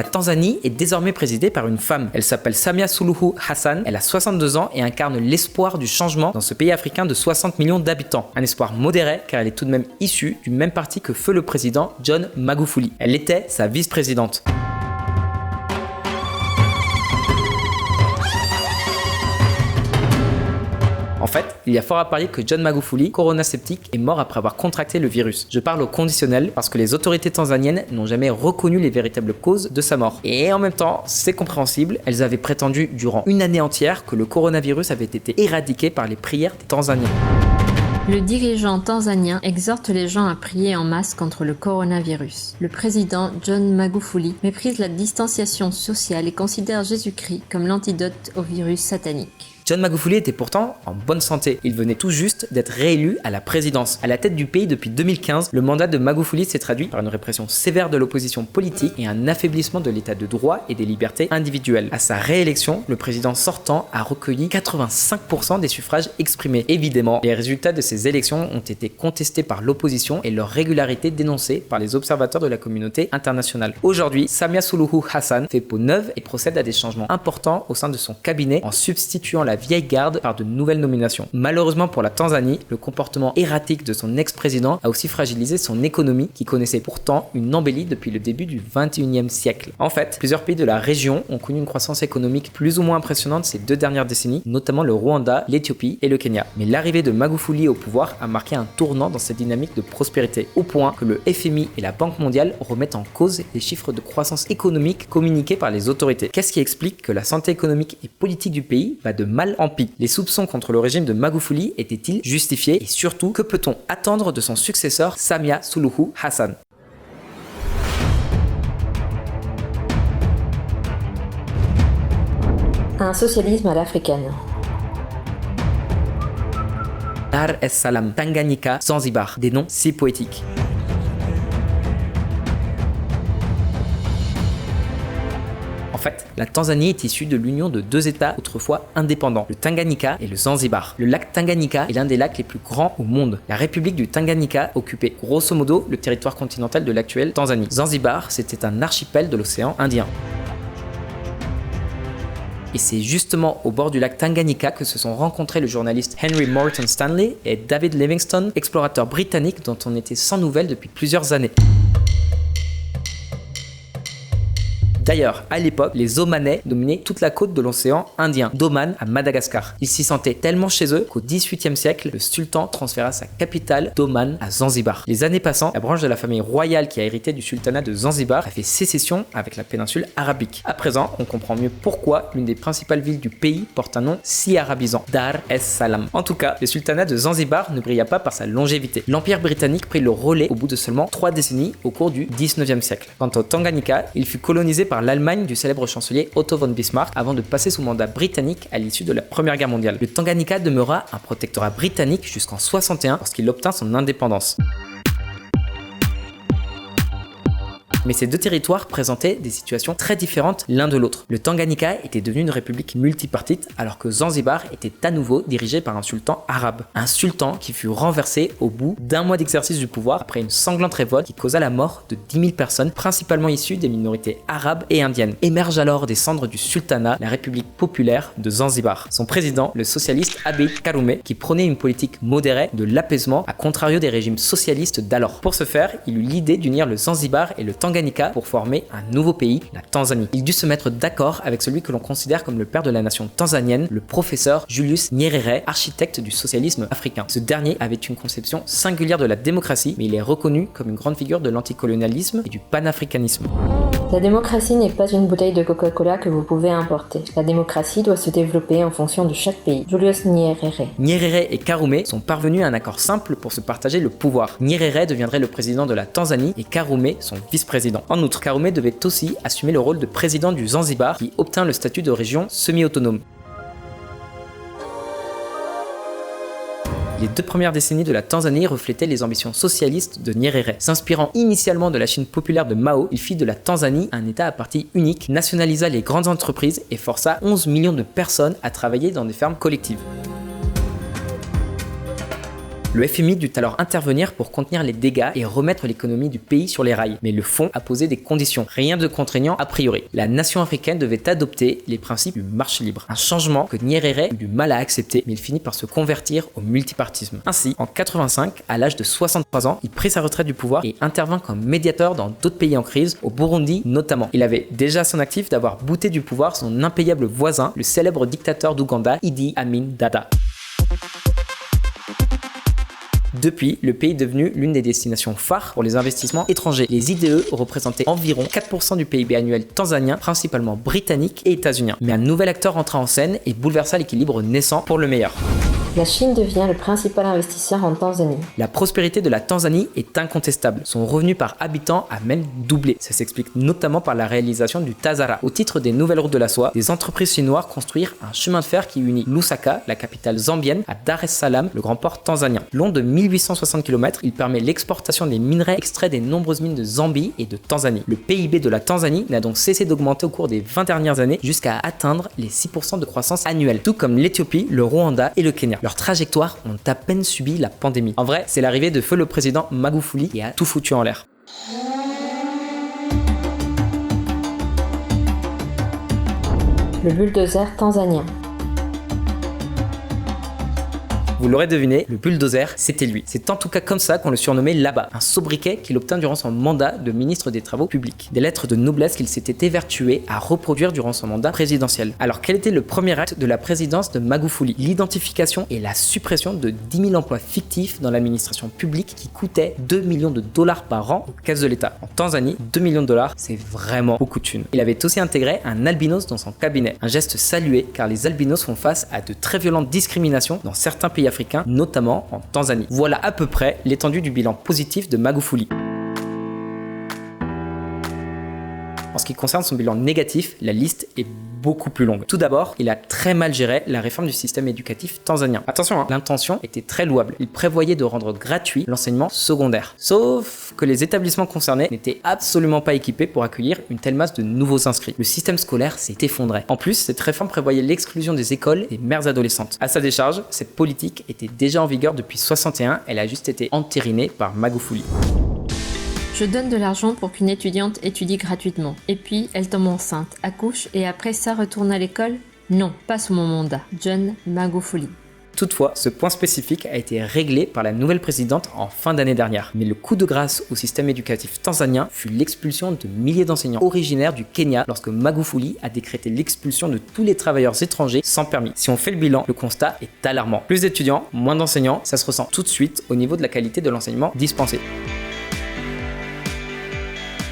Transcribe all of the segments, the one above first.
La Tanzanie est désormais présidée par une femme. Elle s'appelle Samia Suluhu Hassan, elle a 62 ans et incarne l'espoir du changement dans ce pays africain de 60 millions d'habitants. Un espoir modéré car elle est tout de même issue du même parti que feu le président John Magufuli. Elle était sa vice-présidente. En fait, il y a fort à parier que John Magufuli, corona-sceptique, est mort après avoir contracté le virus. Je parle au conditionnel parce que les autorités tanzaniennes n'ont jamais reconnu les véritables causes de sa mort. Et en même temps, c'est compréhensible, elles avaient prétendu durant une année entière que le coronavirus avait été éradiqué par les prières des Tanzaniens. Le dirigeant tanzanien exhorte les gens à prier en masse contre le coronavirus. Le président John Magufuli méprise la distanciation sociale et considère Jésus-Christ comme l'antidote au virus satanique. John Magufuli était pourtant en bonne santé. Il venait tout juste d'être réélu à la présidence. À la tête du pays depuis 2015, le mandat de Magufuli s'est traduit par une répression sévère de l'opposition politique et un affaiblissement de l'état de droit et des libertés individuelles. À sa réélection, le président sortant a recueilli 85% des suffrages exprimés. Évidemment, les résultats de ces élections ont été contestés par l'opposition et leur régularité dénoncée par les observateurs de la communauté internationale. Aujourd'hui, Samia Suluhu Hassan fait peau neuve et procède à des changements importants au sein de son cabinet en substituant la vieille garde par de nouvelles nominations. Malheureusement pour la Tanzanie, le comportement erratique de son ex-président a aussi fragilisé son économie qui connaissait pourtant une embellie depuis le début du 21e siècle. En fait, plusieurs pays de la région ont connu une croissance économique plus ou moins impressionnante ces 2 dernières décennies, notamment le Rwanda, l'Éthiopie et le Kenya. Mais l'arrivée de Magufuli au pouvoir a marqué un tournant dans cette dynamique de prospérité, au point que le FMI et la Banque mondiale remettent en cause les chiffres de croissance économique communiqués par les autorités. Qu'est-ce qui explique que la santé économique et politique du pays va de mal en pis? Les soupçons contre le régime de Magufuli étaient-ils justifiés? Et surtout, que peut-on attendre de son successeur Samia Suluhu Hassan? Un socialisme à l'africaine. Dar es Salaam, Tanganyika, Zanzibar, des noms si poétiques. En fait, la Tanzanie est issue de l'union de 2 États autrefois indépendants, le Tanganyika et le Zanzibar. Le lac Tanganyika est l'un des lacs les plus grands au monde. La République du Tanganyika occupait grosso modo le territoire continental de l'actuelle Tanzanie. Zanzibar, c'était un archipel de l'océan Indien. Et c'est justement au bord du lac Tanganyika que se sont rencontrés le journaliste Henry Morton Stanley et David Livingstone, explorateur britannique dont on était sans nouvelles depuis plusieurs années. D'ailleurs, à l'époque, les Omanais dominaient toute la côte de l'océan Indien, d'Oman à Madagascar. Ils s'y sentaient tellement chez eux qu'au XVIIIe siècle, le sultan transféra sa capitale d'Oman à Zanzibar. Les années passant, la branche de la famille royale qui a hérité du sultanat de Zanzibar a fait sécession avec la péninsule arabique. À présent, on comprend mieux pourquoi l'une des principales villes du pays porte un nom si arabisant, Dar es Salaam. En tout cas, le sultanat de Zanzibar ne brilla pas par sa longévité. L'Empire britannique prit le relais au bout de seulement 3 décennies au cours du XIXe siècle. Quant au Tanganyika, il fut colonisé par l'Allemagne du célèbre chancelier Otto von Bismarck avant de passer sous mandat britannique à l'issue de la Première Guerre mondiale. Le Tanganyika demeura un protectorat britannique jusqu'en 61 lorsqu'il obtint son indépendance. Mais ces 2 territoires présentaient des situations très différentes l'un de l'autre. Le Tanganyika était devenu une république multipartite alors que Zanzibar était à nouveau dirigé par un sultan arabe. Un sultan qui fut renversé au bout d'1 mois d'exercice du pouvoir après une sanglante révolte qui causa la mort de 10 000 personnes, principalement issues des minorités arabes et indiennes. Émerge alors des cendres du sultanat la République populaire de Zanzibar. Son président, le socialiste Abeid Karume, qui prônait une politique modérée de l'apaisement à contrario des régimes socialistes d'alors. Pour ce faire, il eut l'idée d'unir le Zanzibar et le Tanganyika pour former un nouveau pays, la Tanzanie. Il dut se mettre d'accord avec celui que l'on considère comme le père de la nation tanzanienne, le professeur Julius Nyerere, architecte du socialisme africain. Ce dernier avait une conception singulière de la démocratie, mais il est reconnu comme une grande figure de l'anticolonialisme et du panafricanisme. La démocratie n'est pas une bouteille de Coca-Cola que vous pouvez importer. La démocratie doit se développer en fonction de chaque pays. Julius Nyerere. Nyerere et Karume sont parvenus à un accord simple pour se partager le pouvoir. Nyerere deviendrait le président de la Tanzanie et Karume son vice-président. En outre, Karume devait aussi assumer le rôle de président du Zanzibar qui obtint le statut de région semi-autonome. Les 2 premières décennies de la Tanzanie reflétaient les ambitions socialistes de Nyerere. S'inspirant initialement de la Chine populaire de Mao, il fit de la Tanzanie un État à partie unique, nationalisa les grandes entreprises et força 11 millions de personnes à travailler dans des fermes collectives. Le FMI dut alors intervenir pour contenir les dégâts et remettre l'économie du pays sur les rails. Mais le fonds a posé des conditions, rien de contraignant a priori. La nation africaine devait adopter les principes du marché libre. Un changement que Nyerere eut du mal à accepter, mais il finit par se convertir au multipartisme. Ainsi, en 85, à l'âge de 63 ans, il prit sa retraite du pouvoir et intervint comme médiateur dans d'autres pays en crise, au Burundi notamment. Il avait déjà à son actif d'avoir bouté du pouvoir son impayable voisin, le célèbre dictateur d'Ouganda, Idi Amin Dada. Depuis, le pays est devenu l'une des destinations phares pour les investissements étrangers. Les IDE représentaient environ 4% du PIB annuel tanzanien, principalement britannique et états-unien. Mais un nouvel acteur entra en scène et bouleversa l'équilibre naissant pour le meilleur. La Chine devient le principal investisseur en Tanzanie. La prospérité de la Tanzanie est incontestable. Son revenu par habitant a même doublé. Ça s'explique notamment par la réalisation du Tazara. Au titre des nouvelles routes de la soie, des entreprises chinoises construisent un chemin de fer qui unit Lusaka, la capitale zambienne, à Dar es Salaam, le grand port tanzanien. Long de 1860 km, il permet l'exportation des minerais extraits des nombreuses mines de Zambie et de Tanzanie. Le PIB de la Tanzanie n'a donc cessé d'augmenter au cours des 20 dernières années jusqu'à atteindre les 6% de croissance annuelle, tout comme l'Éthiopie, le Rwanda et le Kenya. Leurs trajectoires ont à peine subi la pandémie. En vrai, c'est l'arrivée de feu le président Magufuli qui a tout foutu en l'air. Le bulldozer tanzanien. Vous l'aurez deviné, le bulldozer, c'était lui. C'est en tout cas comme ça qu'on le surnommait là-bas, un sobriquet qu'il obtint durant son mandat de ministre des Travaux publics. Des lettres de noblesse qu'il s'était évertué à reproduire durant son mandat présidentiel. Alors quel était le premier acte de la présidence de Magufuli? L'identification et la suppression de 10 000 emplois fictifs dans l'administration publique qui coûtaient 2 millions de dollars par an aux caisses de l'État. En Tanzanie, 2 millions de dollars, c'est vraiment beaucoup de thunes. Il avait aussi intégré un albinos dans son cabinet. Un geste salué car les albinos font face à de très violentes discriminations dans certains pays africains, notamment en Tanzanie. Voilà à peu près l'étendue du bilan positif de Magufuli. En ce qui concerne son bilan négatif, la liste est beaucoup plus longue. Tout d'abord, il a très mal géré la réforme du système éducatif tanzanien. Attention, l'intention était très louable. Il prévoyait de rendre gratuit l'enseignement secondaire. Sauf que les établissements concernés n'étaient absolument pas équipés pour accueillir une telle masse de nouveaux inscrits. Le système scolaire s'est effondré. En plus, cette réforme prévoyait l'exclusion des écoles des mères adolescentes. À sa décharge, cette politique était déjà en vigueur depuis 61, elle a juste été entérinée par Magufuli. Je donne de l'argent pour qu'une étudiante étudie gratuitement. Et puis, elle tombe enceinte, accouche et après ça retourne à l'école? Non, pas sous mon mandat. John Magufuli. Toutefois, ce point spécifique a été réglé par la nouvelle présidente en fin d'année dernière. Mais le coup de grâce au système éducatif tanzanien fut l'expulsion de milliers d'enseignants originaires du Kenya lorsque Magufuli a décrété l'expulsion de tous les travailleurs étrangers sans permis. Si on fait le bilan, le constat est alarmant. Plus d'étudiants, moins d'enseignants, ça se ressent tout de suite au niveau de la qualité de l'enseignement dispensé.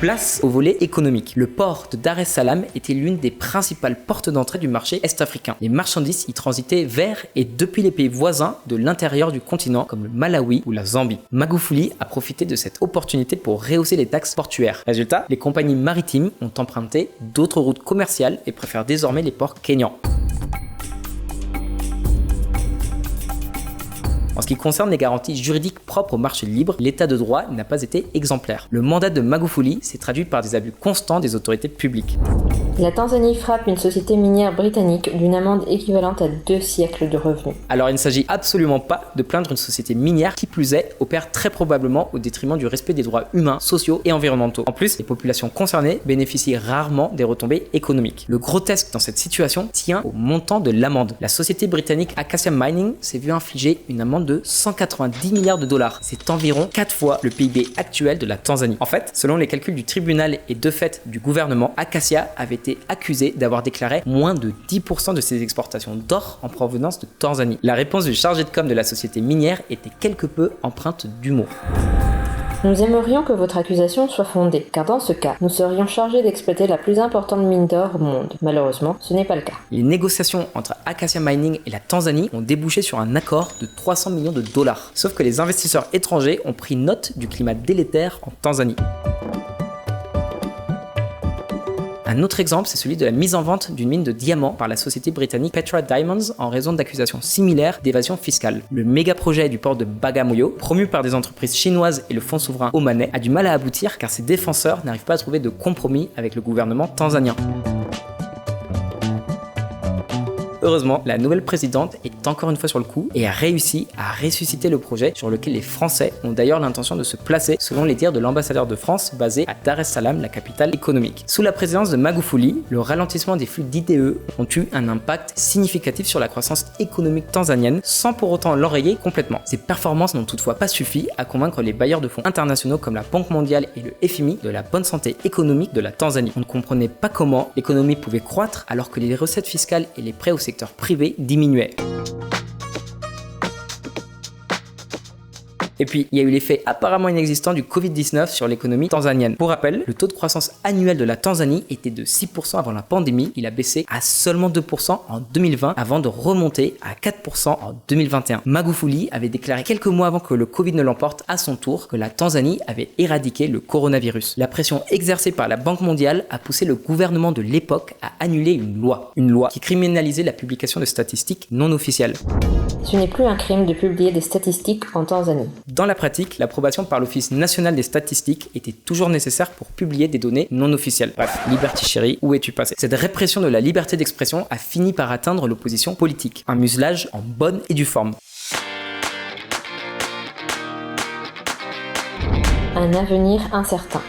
Place au volet économique. Le port de Dar es Salaam était l'une des principales portes d'entrée du marché est-africain. Les marchandises y transitaient vers et depuis les pays voisins de l'intérieur du continent comme le Malawi ou la Zambie. Magufuli a profité de cette opportunité pour rehausser les taxes portuaires. Résultat, les compagnies maritimes ont emprunté d'autres routes commerciales et préfèrent désormais les ports kényans. En ce qui concerne les garanties juridiques propres au marché libre, l'état de droit n'a pas été exemplaire. Le mandat de Magufuli s'est traduit par des abus constants des autorités publiques. La Tanzanie frappe une société minière britannique d'une amende équivalente à 2 siècles de revenus. Alors il ne s'agit absolument pas de plaindre une société minière qui plus est opère très probablement au détriment du respect des droits humains, sociaux et environnementaux. En plus, les populations concernées bénéficient rarement des retombées économiques. Le grotesque dans cette situation tient au montant de l'amende. La société britannique Acacia Mining s'est vue infliger une amende de 190 milliards de dollars. C'est environ 4 fois le PIB actuel de la Tanzanie. En fait, selon les calculs du tribunal et de fait du gouvernement, Acacia avait été accusé d'avoir déclaré moins de 10% de ses exportations d'or en provenance de Tanzanie. La réponse du chargé de com de la société minière était quelque peu empreinte d'humour. Nous aimerions que votre accusation soit fondée, car dans ce cas, nous serions chargés d'exploiter la plus importante mine d'or au monde. Malheureusement, ce n'est pas le cas. Les négociations entre Acacia Mining et la Tanzanie ont débouché sur un accord de 300 millions de dollars. Sauf que les investisseurs étrangers ont pris note du climat délétère en Tanzanie. Un autre exemple, c'est celui de la mise en vente d'une mine de diamants par la société britannique Petra Diamonds en raison d'accusations similaires d'évasion fiscale. Le méga projet du port de Bagamoyo, promu par des entreprises chinoises et le fonds souverain omanais, a du mal à aboutir car ses défenseurs n'arrivent pas à trouver de compromis avec le gouvernement tanzanien. Heureusement, la nouvelle présidente est encore une fois sur le coup et a réussi à ressusciter le projet sur lequel les Français ont d'ailleurs l'intention de se placer selon les dires de l'ambassadeur de France basé à Dar es Salaam, la capitale économique. Sous la présidence de Magufuli, le ralentissement des flux d'IDE ont eu un impact significatif sur la croissance économique tanzanienne sans pour autant l'enrayer complètement. Ces performances n'ont toutefois pas suffi à convaincre les bailleurs de fonds internationaux comme la Banque mondiale et le FMI de la bonne santé économique de la Tanzanie. On ne comprenait pas comment l'économie pouvait croître alors que les recettes fiscales et les prêts au secteur privé diminuaient. Et puis, il y a eu l'effet apparemment inexistant du Covid-19 sur l'économie tanzanienne. Pour rappel, le taux de croissance annuel de la Tanzanie était de 6% avant la pandémie. Il a baissé à seulement 2% en 2020 avant de remonter à 4% en 2021. Magufuli avait déclaré quelques mois avant que le Covid ne l'emporte à son tour que la Tanzanie avait éradiqué le coronavirus. La pression exercée par la Banque mondiale a poussé le gouvernement de l'époque à annuler une loi qui criminalisait la publication de statistiques non officielles. Ce n'est plus un crime de publier des statistiques en Tanzanie. Dans la pratique, l'approbation par l'Office national des statistiques était toujours nécessaire pour publier des données non officielles. Bref, Liberty Chérie, où es-tu passé? Cette répression de la liberté d'expression a fini par atteindre l'opposition politique. Un muselage en bonne et due forme. Un avenir incertain.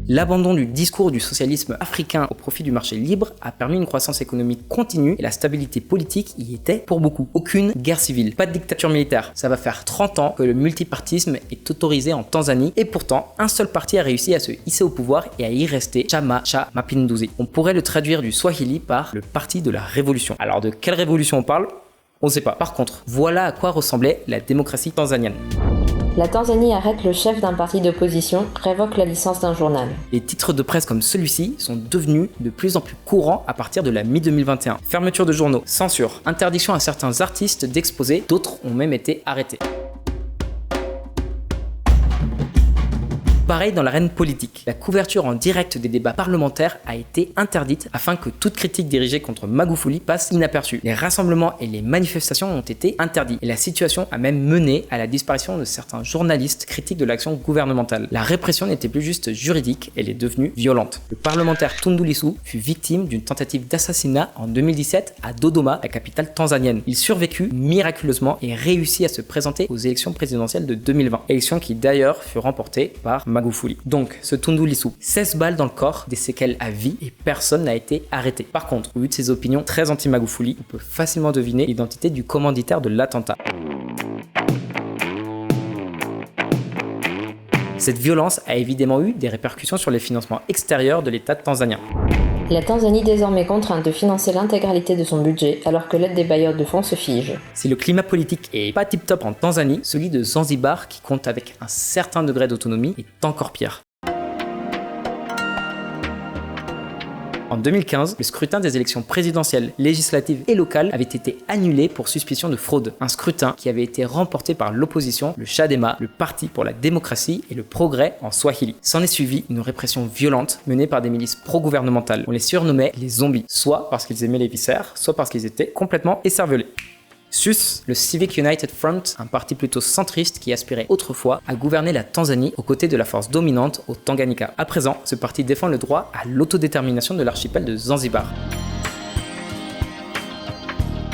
L'abandon du discours du socialisme africain au profit du marché libre a permis une croissance économique continue et la stabilité politique y était pour beaucoup. Aucune guerre civile, pas de dictature militaire. Ça va faire 30 ans que le multipartisme est autorisé en Tanzanie et pourtant, un seul parti a réussi à se hisser au pouvoir et à y rester, Chama cha Mapinduzi. On pourrait le traduire du Swahili par le parti de la révolution. Alors de quelle révolution on parle? On sait pas. Par contre, voilà à quoi ressemblait la démocratie tanzanienne. La Tanzanie arrête le chef d'un parti d'opposition, révoque la licence d'un journal. Les titres de presse comme celui-ci sont devenus de plus en plus courants à partir de la mi-2021. Fermeture de journaux, censure, interdiction à certains artistes d'exposer, d'autres ont même été arrêtés. Pareil dans l'arène politique. La couverture en direct des débats parlementaires a été interdite afin que toute critique dirigée contre Magufuli passe inaperçue. Les rassemblements et les manifestations ont été interdits et la situation a même mené à la disparition de certains journalistes critiques de l'action gouvernementale. La répression n'était plus juste juridique, elle est devenue violente. Le parlementaire Tundu Lissu fut victime d'une tentative d'assassinat en 2017 à Dodoma, la capitale tanzanienne. Il survécut miraculeusement et réussit à se présenter aux élections présidentielles de 2020. Élection qui d'ailleurs fut remportée par Magufuli. Donc, ce Tundu Lissu, 16 balles dans le corps, des séquelles à vie et personne n'a été arrêté. Par contre, au vu de ses opinions très anti-Magufuli, on peut facilement deviner l'identité du commanditaire de l'attentat. Cette violence a évidemment eu des répercussions sur les financements extérieurs de l'État tanzanien. La Tanzanie désormais contrainte de financer l'intégralité de son budget alors que l'aide des bailleurs de fonds se fige. Si le climat politique est pas tip-top en Tanzanie, celui de Zanzibar, qui compte avec un certain degré d'autonomie, est encore pire. En 2015, le scrutin des élections présidentielles, législatives et locales avait été annulé pour suspicion de fraude. Un scrutin qui avait été remporté par l'opposition, le Chadema, le Parti pour la démocratie et le progrès en Swahili. S'en est suivi une répression violente menée par des milices pro-gouvernementales. On les surnommait les zombies, soit parce qu'ils aimaient les viscères, soit parce qu'ils étaient complètement écervelés. SUS, le Civic United Front, un parti plutôt centriste qui aspirait autrefois à gouverner la Tanzanie aux côtés de la force dominante au Tanganyika. À présent, ce parti défend le droit à l'autodétermination de l'archipel de Zanzibar.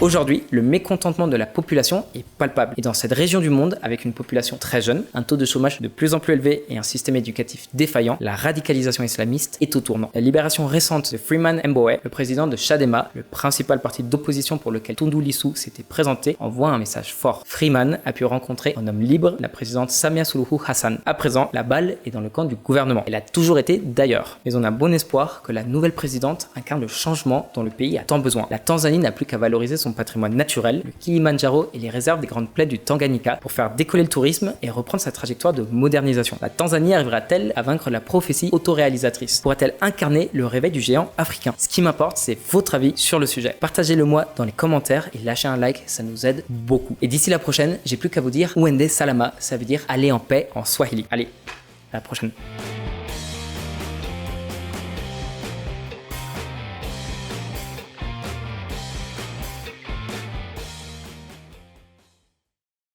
Aujourd'hui, le mécontentement de la population est palpable. Et dans cette région du monde, avec une population très jeune, un taux de chômage de plus en plus élevé et un système éducatif défaillant, la radicalisation islamiste est au tournant. La libération récente de Freeman Mbowe, le président de Chadema, le principal parti d'opposition pour lequel Tundu Lissu s'était présenté, envoie un message fort. Freeman a pu rencontrer en homme libre la présidente Samia Suluhu Hassan. À présent, la balle est dans le camp du gouvernement. Elle a toujours été d'ailleurs. Mais on a bon espoir que la nouvelle présidente incarne le changement dont le pays a tant besoin. La Tanzanie n'a plus qu'à valoriser son patrimoine naturel, le Kilimandjaro et les réserves des grandes plaines du Tanganyika pour faire décoller le tourisme et reprendre sa trajectoire de modernisation. La Tanzanie arrivera-t-elle à vaincre la prophétie autoréalisatrice? Pourra-t-elle incarner le réveil du géant africain? Ce qui m'importe, c'est votre avis sur le sujet. Partagez-le moi dans les commentaires et lâchez un like, ça nous aide beaucoup. Et d'ici la prochaine, j'ai plus qu'à vous dire Uende Salama, ça veut dire aller en paix en Swahili. Allez, à la prochaine.